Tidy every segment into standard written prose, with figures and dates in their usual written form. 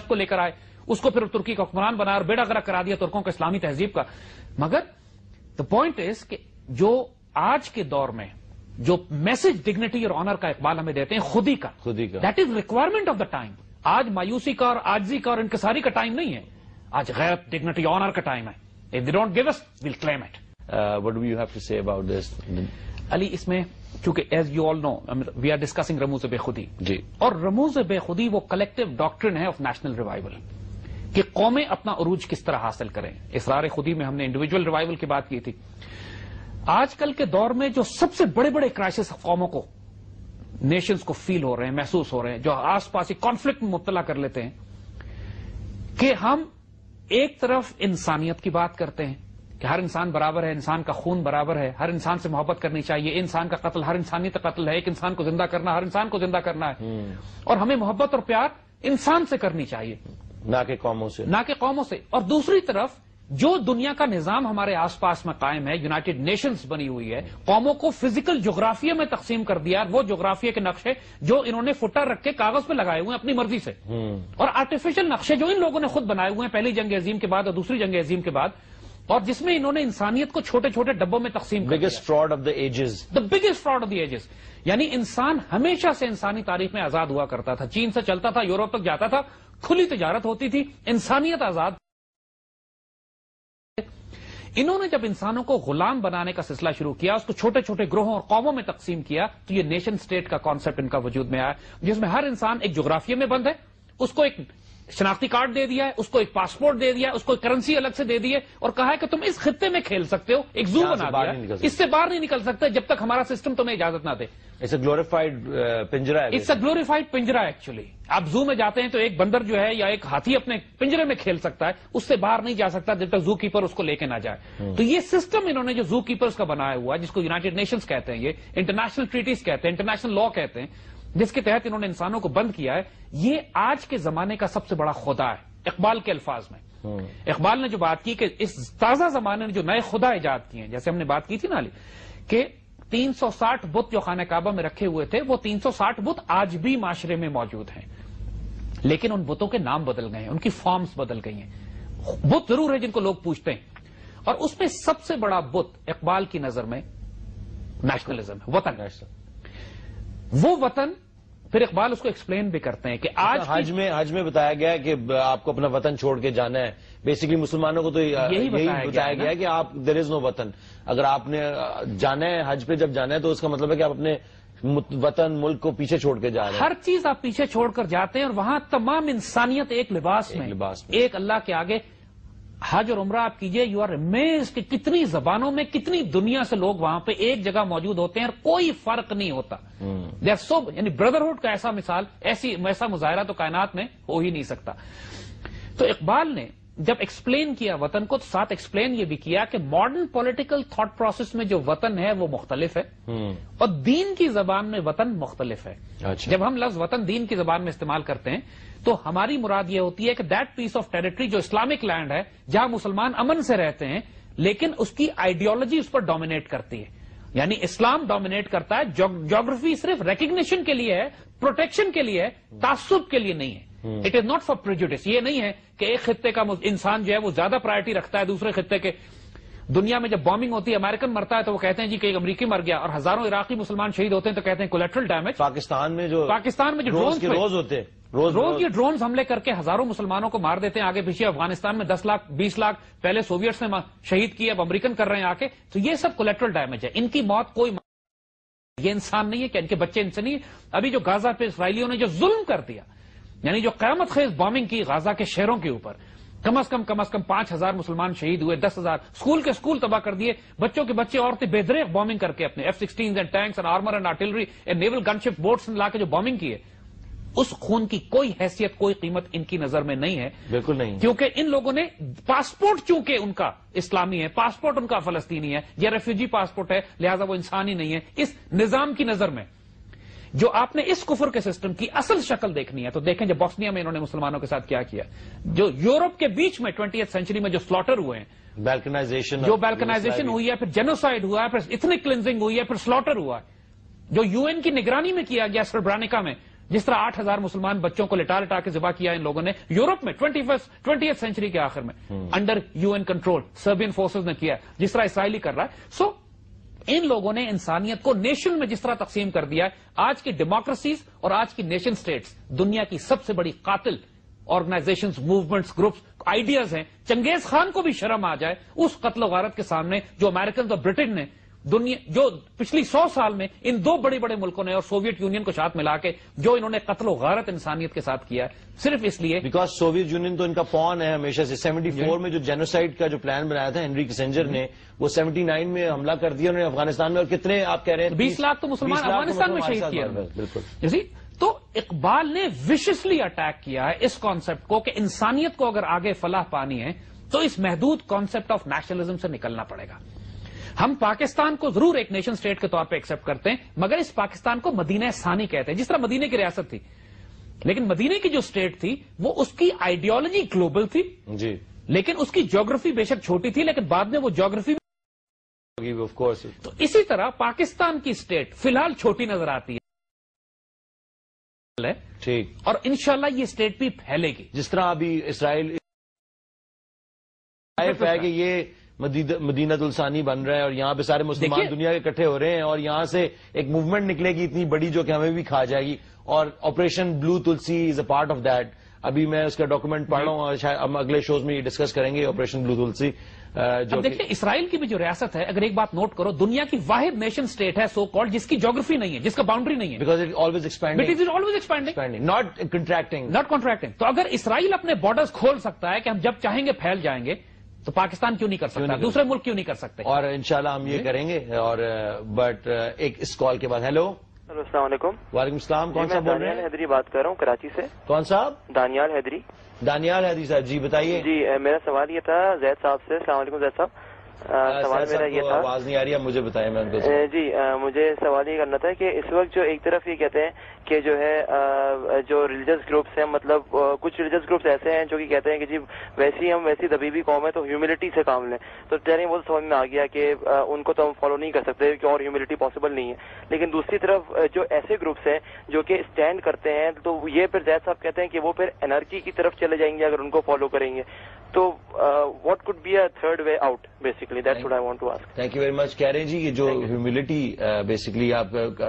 کو لے کر آئے, اس کو پھر ترکی کا حکمران بنایا اور بیڑا غرق کرا دیا ترکوں کا اسلامی تہذیب کا. مگر دا پوائنٹ از کہ جو آج کے دور میں جو میسج ڈگنیٹی اور آنر کا اقبال ہمیں دیتے ہیں خودی کا that is requirement of the time. آج مایوسی کا اور آجزی کا اور انکساری کا ٹائم نہیں ہے, آج غیرت, ڈگنیٹی, آنر کا ٹائم ہے. If they don't give us, we'll claim it. What do you have to say about this? Ali, اس میں چونکہ as you all know we are discussing Rumuz Bekhudi, جی, اور رموز بے خودی وہ کلیکٹو ڈاکٹرن ہے آف نیشنل ریوائول کہ قومیں اپنا عروج کس طرح حاصل کریں. اسرار خودی میں ہم نے انڈیویجول ریوائول کی بات کی تھی. آج کل کے دور میں جو سب سے بڑے بڑے کرائسس قوموں کو, نیشنز کو فیل ہو رہے ہیں, محسوس ہو رہے ہیں, جو آس پاس کانفلکٹ میں مبتلا کر لیتے ہیں کہ ہم ایک طرف انسانیت کی بات کرتے ہیں کہ ہر انسان برابر ہے, انسان کا خون برابر ہے, ہر انسان سے محبت کرنی چاہیے, انسان کا قتل ہر انسانیت کا قتل ہے, ایک انسان کو زندہ کرنا ہر انسان کو زندہ کرنا ہے, اور ہمیں محبت اور پیار انسان سے کرنی چاہیے, نہ کہ قوموں سے, نہ کہ قوموں سے. اور دوسری طرف جو دنیا کا نظام ہمارے آس پاس میں قائم ہے, یونائٹڈ نیشنز بنی ہوئی ہے, قوموں کو فزیکل جغرافیہ میں تقسیم کر دیا, وہ جغرافیہ کے نقشے جو انہوں نے فٹر رکھ کے کاغذ پہ لگائے ہوئے ہیں اپنی مرضی سے, اور آرٹیفیشل نقشے جو ان لوگوں نے خود بنائے ہوئے ہیں پہلی جنگ عظیم کے بعد اور دوسری جنگ عظیم کے بعد, اور جس میں انہوں نے انسانیت کو چھوٹے چھوٹے ڈبوں میں تقسیم کر دیا. Biggest fraud of the ages, the biggest fraud of the ages. یعنی انسان ہمیشہ سے انسانی تاریخ میں آزاد ہوا کرتا تھا, چین سے چلتا تھا, یورپ تک جاتا تھا, کھلی تجارت ہوتی تھی, انسانیت آزاد. انہوں نے جب انسانوں کو غلام بنانے کا سلسلہ شروع کیا, اس کو چھوٹے چھوٹے گروہوں اور قوموں میں تقسیم کیا, تو یہ نیشن سٹیٹ کا کانسیپٹ ان کا وجود میں آیا, جس میں ہر انسان ایک جغرافیہ میں بند ہے, اس کو ایک شناختی کارڈ دے دیا ہے, اس کو ایک پاسپورٹ دے دیا ہے, اس کو ایک کرنسی الگ سے دے دی ہے, اور کہا ہے کہ تم اس خطے میں کھیل سکتے ہو, ایک زو بنا دیا, اس سے باہر نہیں نکل سکتے جب تک ہمارا سسٹم تمہیں اجازت نہ دے. اٹس اے گلوریفائڈ پنجرا ہے, اٹس اے گلوریفائڈ پنجرا ایکچولی. آپ زو میں جاتے ہیں تو ایک بندر جو ہے یا ایک ہاتھی اپنے پنجرے میں کھیل سکتا ہے, اس سے باہر نہیں جا سکتا جب تک زو کیپر اس کو لے کے نہ جائے. تو یہ سسٹم انہوں نے جو زو کیپرز کا بنایا ہوا ہے, جس کو یونائٹڈ نیشنز کہتے ہیں, یہ انٹرنیشنل ٹریٹیز کہتے ہیں, انٹرنیشنل لا کہتے ہیں, جس کے تحت انہوں نے انسانوں کو بند کیا ہے, یہ آج کے زمانے کا سب سے بڑا خدا ہے اقبال کے الفاظ میں. اقبال نے جو بات کی کہ اس تازہ زمانے نے جو نئے خدا ایجاد کیے ہیں, جیسے ہم نے بات کی تھی نا علی, کہ 360 بت جو خانہ کعبہ میں رکھے ہوئے تھے, وہ 360 بت آج بھی معاشرے میں موجود ہیں, لیکن ان بتوں کے نام بدل گئے ہیں, ان کی فارمز بدل گئی ہیں. بت ضرور ہے جن کو لوگ پوچھتے ہیں, اور اس میں سب سے بڑا بت اقبال کی نظر میں نیشنلزم ہے, وطن. وہ وطن پھر اقبال اس کو ایکسپلین بھی کرتے ہیں کہ آج حج میں بتایا گیا ہے کہ آپ کو اپنا وطن چھوڑ کے جانا ہے. بیسیکلی مسلمانوں کو تو یہی بتایا گیا ہے کہ آپ دیر از نو وطن. اگر آپ نے جانا ہے حج پہ, جب جانا ہے تو اس کا مطلب ہے کہ آپ اپنے وطن ملک کو پیچھے چھوڑ کے جا رہے ہیں. ہر چیز آپ پیچھے چھوڑ کر جاتے ہیں, اور وہاں تمام انسانیت ایک لباس میں, ایک اللہ کے آگے. حج اور عمرہ آپ کیجئے, یو آر امیزڈ کہ کتنی زبانوں میں, کتنی دنیا سے لوگ وہاں پہ ایک جگہ موجود ہوتے ہیں اور کوئی فرق نہیں ہوتا. یعنی بردرہڈ کا ایسا مثال, ایسا مظاہرہ تو کائنات میں ہو ہی نہیں سکتا. تو اقبال نے جب ایکسپلین کیا وطن کو, تو ساتھ ایکسپلین یہ بھی کیا کہ ماڈرن پولیٹیکل تھاٹ پروسیس میں جو وطن ہے وہ مختلف ہے, اور دین کی زبان میں وطن مختلف ہے. جب ہم لفظ وطن دین کی زبان میں استعمال کرتے ہیں تو ہماری مراد یہ ہوتی ہے کہ دیٹ پیس آف ٹیریٹری جو اسلامک لینڈ ہے, جہاں مسلمان امن سے رہتے ہیں, لیکن اس کی آئیڈیالوجی اس پر ڈومینیٹ کرتی ہے. یعنی اسلام ڈومینیٹ کرتا ہے, جیوگرافی صرف ریکگنیشن کے لیے ہے, پروٹیکشن کے لیے ہے, تعصب کے لیے نہیں ہے. It is not for prejudice. یہ نہیں ہے کہ ایک خطے کا انسان جو ہے وہ زیادہ پرائرٹی رکھتا ہے دوسرے خطے کے. دنیا میں جب بامبنگ ہوتی ہے, امریکن مرتا ہے تو وہ کہتے ہیں جی کہ ایک امریکی مر گیا, اور ہزاروں عراقی مسلمان شہید ہوتے ہیں تو کہتے ہیں کولیٹرل ڈیمیج. پاکستان میں جو روز ہوتے ہیں, روز یہ ڈرونز حملے کر کے ہزاروں مسلمانوں کو مار دیتے ہیں آگے پیچھے. افغانستان میں 10 لاکھ 20 لاکھ پہلے سوویٹس نے شہید کیے, اب امریکن کر رہے ہیں آ کے. تو یہ سب کولیٹرل ڈیمیج ہے. ان کی موت کوئی یہ انسان نہیں ہے کہ ان کے بچے ان سے نہیں. ابھی جو غزہ پہ اسرائیلیوں نے جو ظلم کر دیا, یعنی جو قیامت خیز بامبنگ کی غزہ کے شہروں کے اوپر, کم از کم 5,000 مسلمان شہید ہوئے, 10,000 اسکول تباہ کر دیے, بچوں کے بچے عورتیں بے دریغ بامبنگ کر کے اپنے F-16 and tanks and armour and artillery and naval gunship boats لا کے جو بامبنگ کی ہے, اس خون کی کوئی حیثیت, کوئی قیمت ان کی نظر میں نہیں ہے. بالکل نہیں, کیونکہ ان لوگوں نے پاسپورٹ, چونکہ ان کا اسلامی ہے, پاسپورٹ ان کا فلسطینی ہے, یا ریفیوجی پاسپورٹ ہے, لہذا وہ انسان ہی نہیں ہے. اس نظام کی نظر میں جو آپ نے اس کفر کے سسٹم کی اصل شکل دیکھنی ہے تو دیکھیں جب بوسنیا میں انہوں نے مسلمانوں کے ساتھ کیا, جو یورپ کے بیچ میں 20th سینچری میں جو سلاٹر ہوئے ہیں, بیلکنائزیشن ہوئی ہے, پھر جینوسائیڈ ہوا ہے, پھر ایتھنک کلینزنگ ہوئی ہے, پھر سلاٹر ہوا ہے, جو UN کی نگرانی میں کیا گیا سربرانیکا میں جس طرح 8,000 مسلمان بچوں کو لٹا لٹا کے ذبح کیا ان لوگوں نے یورپ میں 20th سینچری کے آخر میں انڈر UN کنٹرول سربین فورسز نے کیا، جس طرح اسرائیلی کر رہا ہے. سو ان لوگوں نے انسانیت کو نیشن میں جس طرح تقسیم کر دیا ہے. آج کی ڈیموکریسیز اور آج کی نیشن سٹیٹس دنیا کی سب سے بڑی قاتل آرگنائزیشنز، موومنٹس، گروپس، آئیڈیاز ہیں. چنگیز خان کو بھی شرم آ جائے اس قتل و غارت کے سامنے جو امریکن اور برٹن نے دنیا جو پچھلی 100 سال میں ان دو بڑے بڑے ملکوں نے اور سوویت یونین کو ساتھ ملا کے جو انہوں نے قتل و غارت انسانیت کے ساتھ کیا ہے صرف اس لیے بیکاز سوویت یونین تو ان کا پون ہے ہمیشہ سے. 74 میں جو جینوسائڈ کا جو پلان بنایا تھا ہنری کسنجر نے، وہ 79 میں حملہ کر دیا انہوں نے افغانستان میں. اور کتنے آپ کہہ رہے ہیں 20 لاکھ تو مسلمان افغانستان میں شہید کیا. بالکل. تو اقبال نے وشسلی اٹیک کیا ہے اس کانسیپٹ کو کہ انسانیت کو اگر آگے فلاح پانی ہے تو اس محدود کانسیپٹ آف نیشنلزم سے نکلنا پڑے گا. ہم پاکستان کو ضرور ایک نیشن سٹیٹ کے طور پہ ایکسپٹ کرتے ہیں، مگر اس پاکستان کو مدینہ ثانی کہتے ہیں. جس طرح مدینہ کی ریاست تھی، لیکن مدینہ کی جو سٹیٹ تھی وہ اس کی آئیڈیالوجی گلوبل تھی جی، لیکن اس کی جیوگرافی بے شک چھوٹی تھی، لیکن بعد میں وہ جیوگرافی آف کورس. تو اسی طرح پاکستان کی سٹیٹ فی الحال چھوٹی نظر آتی ہے ٹھیک، اور انشاءاللہ یہ سٹیٹ بھی پھیلے گی. جس طرح ابھی اسرائیل ہے کہ یہ مدینہ الثانی بن رہا ہے اور یہاں پہ سارے مسلمان دنیا کے اکٹھے ہو رہے ہیں اور یہاں سے ایک موومنٹ نکلے گی اتنی بڑی جو کہ ہمیں بھی کھا جائے گی. اور operation blue Tulsi is a part of that. ابھی میں اس کا ڈاکومنٹ پڑھ رہا ہوں اور شاید ہم اگلے شوز میں یہ ڈسکس کریں گے آپریشن بلو تلسی. جو دیکھیں اسرائیل کی بھی جو ریاست ہے، اگر ایک بات نوٹ کرو، دنیا کی واحد نیشن سٹیٹ ہے سو کالڈ جس کی جیوگرافی نہیں ہے، جس کا باؤنڈری نہیں ہے. Because it always expanding not contracting. تو اگر اسرائیل اپنے بارڈرز کھول سکتا ہے کہ ہم جب چاہیں گے پھیل جائیں گے، تو پاکستان کیوں نہیں کر سکتا؟ دوسرے ملک کیوں نہیں کر سکتے؟ اور انشاءاللہ ہم یہ کریں گے. اور بٹ ایک اس کال کے بعد ہیلو السلام علیکم. وعلیکم السلام. کون صاحب بول رہے ہیں؟ دانیال حیدری بات کر رہا ہوں کراچی سے. کون صاحب؟ دانیال حیدری. دانیال حیدری صاحب جی بتائیے. جی میرا سوال یہ تھا زید صاحب سے. السلام علیکم زید صاحب. سوال میرا یہ تھا، آواز نہیں آ رہی ہے مجھے بتائیں. میں جی مجھے سوال یہ کرنا تھا کہ اس وقت جو ایک طرف یہ کہتے ہیں کہ جو ہے جو ریلیجس گروپس ہیں، مطلب کچھ ریلیجس گروپس ایسے ہیں جو کہ کہتے ہیں کہ جی ویسی دبیبی قوم ہے تو ہیوملٹی سے کام لیں. تو ٹیرنگ وہ سمجھ میں آ گیا کہ ان کو تو ہم فالو نہیں کر سکتے کہ اور ہیوملٹی پاسبل نہیں ہے. لیکن دوسری طرف جو ایسے گروپس ہیں جو کہ اسٹینڈ کرتے ہیں تو یہ پھر زید صاحب کہتے ہیں کہ وہ پھر انارکی کی طرف چلے جائیں گے اگر ان کو فالو کریں گے. تو what could be a third way out basically? That's what I want to ask. Thank you very much. کہہ رہے ہیں جی کہ جو ہیوملٹی بیسکلی آپ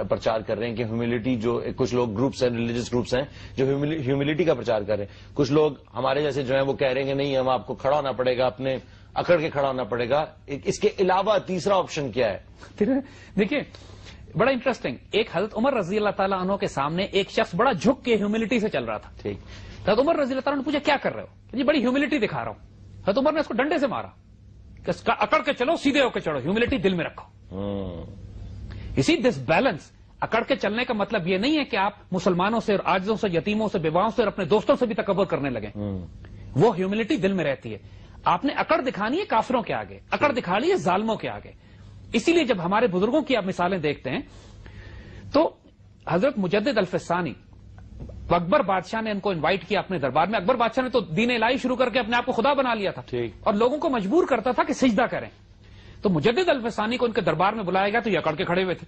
پرچار کر رہے ہیں کہ ہیوملٹی جو کچھ لوگ گروپس ہیں ریلیجس گروپس ہیں جو ہیوملٹی کا پرچار کر رہے ہیں، کچھ لوگ ہمارے جیسے جو ہیں وہ کہہ رہے ہیں کہ نہیں ہم آپ کو کھڑا ہونا پڑے گا، اپنے اکڑ کے کھڑا ہونا پڑے گا. اس کے علاوہ تیسرا آپشن کیا ہے؟ دیکھیے بڑا انٹرسٹنگ، ایک حضرت عمر رضی اللہ تعالیٰ عنہ کے سامنے ایک شخص بڑا جھک کے ہیوملٹی سے چل رہا تھا. ٹھیک. حضرت عمر رضی اللہ تعالیٰ نے پوچھا کیا کر رہے ہو؟ جی بڑی ہیوملٹی دکھا رہا ہوں. حضرت عمر نے اس کو ڈنڈے سے مارا کہ اکڑ کے چلو، سیدھے ہو کے چلو، ہیوملٹی دل میں رکھو. اسی دس بیلنس، اکڑ کے چلنے کا مطلب یہ نہیں ہے کہ آپ مسلمانوں سے، عاجزوں سے، یتیموں سے، بیواؤں سے اور اپنے دوستوں سے بھی تکبر کرنے لگیں. وہ ہیوملٹی دل میں رہتی ہے. آپ نے اکڑ دکھانی ہے کافروں کے آگے، اکڑ دکھانی ہے ظالموں کے آگے. اسی لیے جب ہمارے بزرگوں کی آپ مثالیں دیکھتے ہیں تو حضرت مجدد الفسانی، اکبر بادشاہ نے ان کو انوائٹ کیا اپنے دربار میں. اکبر بادشاہ نے تو دین الہی شروع کر کے اپنے آپ کو خدا بنا لیا تھا اور لوگوں کو مجبور کرتا تھا کہ سجدہ کریں. تو مجدد الفسانی کو ان کے دربار میں بلایا گیا تو یہ اکڑ کے کھڑے ہوئے تھے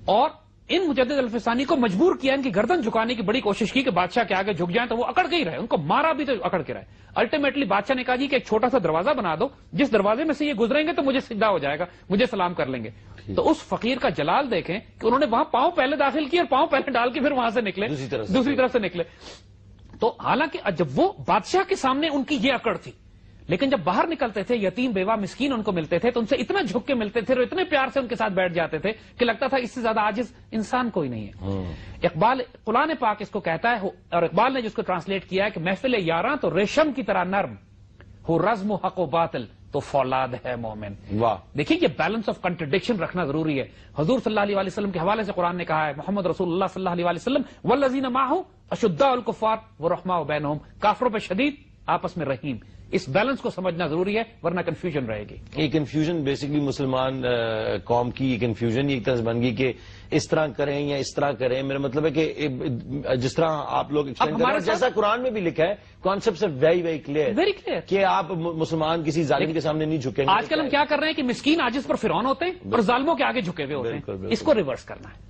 اور ان مجدد الفسانی کو مجبور کیا، ان کی گردن جھکانے کی بڑی کوشش کی کہ بادشاہ کے آگے جھک جائیں تو وہ اکڑ کے ہی رہے. ان کو مارا بھی تو اکڑ کے رہے. الٹیمیٹلی بادشاہ نے کہا جی کہ ایک چھوٹا سا دروازہ بنا دو، جس دروازے میں سے یہ گزریں گے تو مجھے سجدہ ہو جائے گا، مجھے سلام کر لیں گے. تو اس فقیر کا جلال دیکھیں کہ انہوں نے وہاں پاؤں پہلے داخل کیے اور پاؤں پہلے ڈال کے پھر وہاں سے نکلے، دوسری طرف سے نکلے. تو حالانکہ جب وہ بادشاہ کے سامنے ان کی یہ اکڑ تھی، لیکن جب باہر نکلتے تھے یتیم بیوہ مسکین ان کو ملتے تھے تو ان سے اتنا جھک کے ملتے تھے اور اتنے پیار سے ان کے ساتھ بیٹھ جاتے تھے کہ لگتا تھا اس سے زیادہ عاجز انسان کوئی نہیں ہے. اقبال قرآن پاک اس کو کہتا ہے اور اقبال نے جس کو ٹرانسلیٹ کیا ہے کہ محفل یاراں تو ریشم کی طرح نرم ہو، رزم و حق و باطل تو فولاد ہے مومن. واہ. دیکھیے یہ بیلنس آف کنٹرڈکشن رکھنا ضروری ہے. حضور صلی اللہ علیہ وسلم کے حوالے سے قرآن نے کہا ہے، محمد رسول اللہ صلی اللہ علیہ وسلم والذین معہ اشداء الکفار ورحماء بینہم، کافروں پہ شدید آپس میں رحیم. اس بیلنس کو سمجھنا ضروری ہے ورنہ کنفیوژن رہے گی. یہ کنفیوژن بیسکلی مسلمان قوم کی کنفیوژن ایک طرح بن گئی کہ اس طرح کریں یا اس طرح کریں. میرا مطلب ہے کہ جس طرح آپ لوگ ایکسپلین کر رہے ہیں جیسا قرآن میں بھی لکھا ہے، کانسیپٹ ہے ویری ویری کلیئر کہ آپ مسلمان کسی ظالم کے سامنے نہیں جھکیں گے. آج کل ہم کیا کر رہے ہیں کہ مسکین عاجز پر فرعون ہوتے ہیں اور ظالموں کے آگے جھکے ہوئے ہوتے ہیں. اس کو ریورس کرنا ہے.